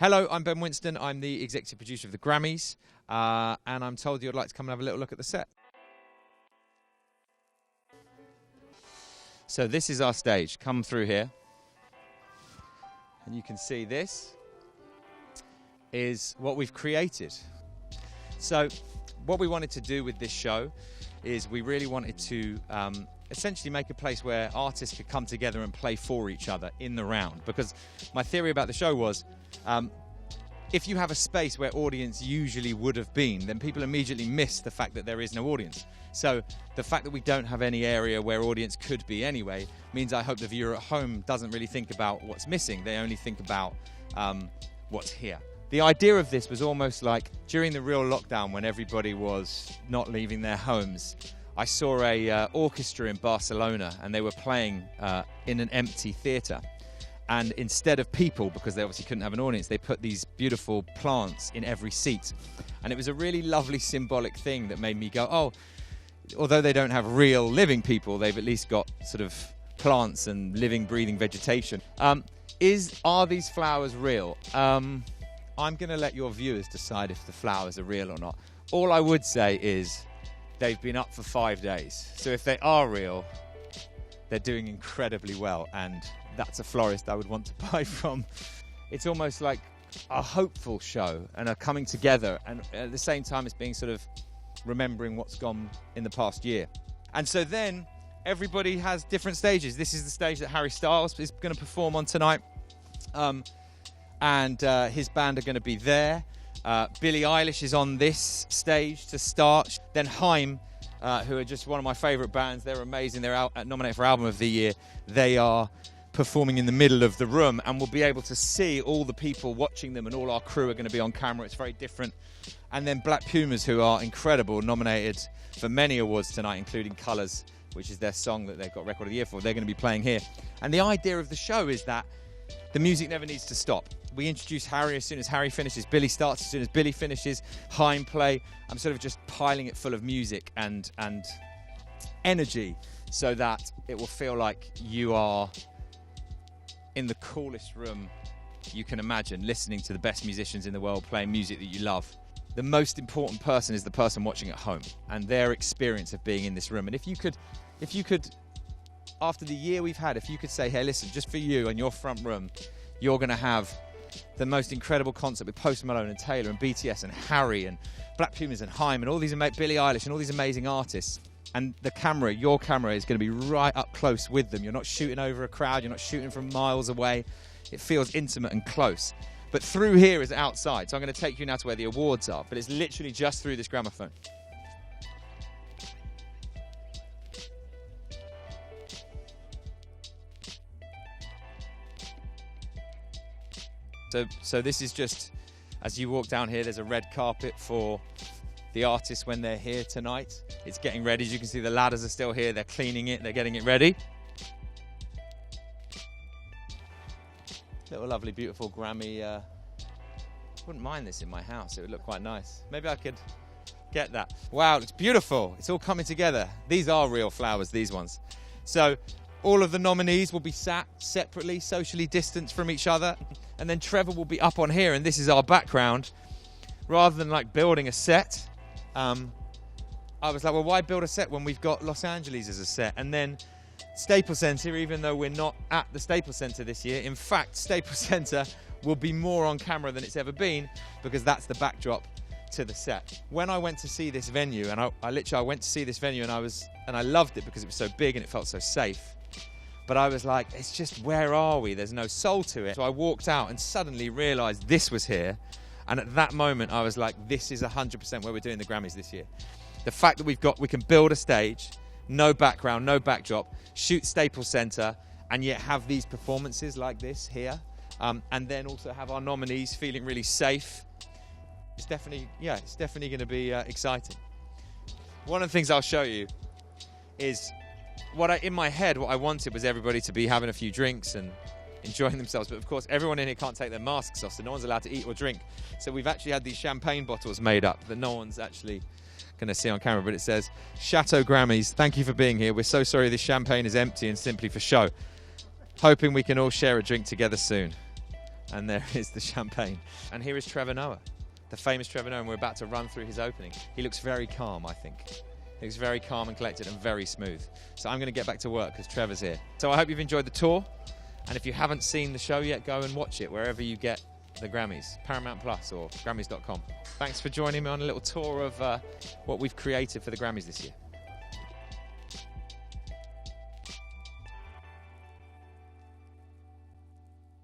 Hello, I'm Ben Winston. I'm the executive producer of the Grammys, and I'm told you'd like to come and have a little look at the set. So this is our stage. Come through here, and you can see this is what we've created. So what we wanted to do with this show is we really wanted to essentially make a place where artists could come together and play for each other in the round. Because my theory about the show was, if you have a space where audience usually would have been, then people immediately miss the fact that there is no audience. So the fact that we don't have any area where audience could be anyway means I hope the viewer at home doesn't really think about what's missing. They only think about what's here. The idea of this was almost like during the real lockdown when everybody was not leaving their homes. I saw a orchestra in Barcelona, and they were playing in an empty theatre. And instead of people, because they obviously couldn't have an audience, they put these beautiful plants in every seat. And it was a really lovely symbolic thing that made me go, oh, although they don't have real living people, they've at least got sort of plants and living, breathing vegetation. Are these flowers real? I'm going to let your viewers decide if the flowers are real or not. All I would say is they've been up for 5 days. So if they are real, they're doing incredibly well, and that's a florist I would want to buy from. It's almost like a hopeful show and a coming together, and at the same time it's being sort of remembering what's gone in the past year. And so then everybody has different stages. This is the stage that Harry Styles is going to perform on tonight. And his band are going to be there. Billie Eilish is on this stage to start. Then Haim, who are just one of my favourite bands. They're amazing. They're nominated for Album of the Year. They are performing in the middle of the room, and we'll be able to see all the people watching them, and all our crew are going to be on camera. It's very different. And then Black Pumas, who are incredible, nominated for many awards tonight, including Colours, which is their song that they've got Record of the Year for. They're going to be playing here. And the idea of the show is that the music never needs to stop. We introduce Harry as soon as Harry finishes. Billy starts as soon as Billy finishes. Haim play. I'm sort of just piling it full of music and energy so that it will feel like you are in the coolest room you can imagine, listening to the best musicians in the world playing music that you love. The most important person is the person watching at home and their experience of being in this room. And if you could, after the year we've had, if you could say, hey, listen, just for you and your front room, you're going to have the most incredible concert with Post Malone and Taylor and BTS and Harry and Black Pumas and Haim and all these Billie Eilish and all these amazing artists. And the camera, your camera, is going to be right up close with them. You're not shooting over a crowd. You're not shooting from miles away. It feels intimate and close. But through here is outside. So I'm going to take you now to where the awards are. But it's literally just through this gramophone. So this is just, as you walk down here, there's a red carpet for the artists when they're here tonight. It's getting ready. As you can see, the ladders are still here. They're cleaning it. They're getting it ready. Little lovely, beautiful Grammy. Wouldn't mind this in my house. It would look quite nice. Maybe I could get that. Wow, it's beautiful. It's all coming together. These are real flowers, these ones. So all of the nominees will be sat separately, socially distanced from each other. And then Trevor will be up on here, and this is our background. Rather than like building a set, I was like, well, why build a set when we've got Los Angeles as a set? And then Staples Center, even though we're not at the Staples Center this year, in fact, Staples Center will be more on camera than it's ever been, because that's the backdrop to the set. When I went to see this venue, and I went to see this venue, and I loved it because it was so big and it felt so safe. But I was like, it's just, where are we? There's no soul to it. So I walked out and suddenly realized this was here. And at that moment, I was like, this is 100% where we're doing the Grammys this year. The fact that we can build a stage, no background, no backdrop, shoot Staples Center, and yet have these performances like this here, and then also have our nominees feeling really safe. It's definitely going to be exciting. One of the things I'll show you is in my head, what I wanted was everybody to be having a few drinks and enjoying themselves, but of course everyone in here can't take their masks off, so no one's allowed to eat or drink. So we've actually had these champagne bottles made up that no one's actually going to see on camera, but it says, Chateau Grammys, thank you for being here. We're so sorry this champagne is empty and simply for show. Hoping we can all share a drink together soon. And there is the champagne. And here is Trevor Noah, the famous Trevor Noah, and we're about to run through his opening. He looks very calm, I think. He looks very calm and collected and very smooth. So I'm going to get back to work because Trevor's here. So I hope you've enjoyed the tour. And if you haven't seen the show yet, go and watch it wherever you get the Grammys, Paramount Plus or Grammys.com. Thanks for joining me on a little tour of what we've created for the Grammys this year.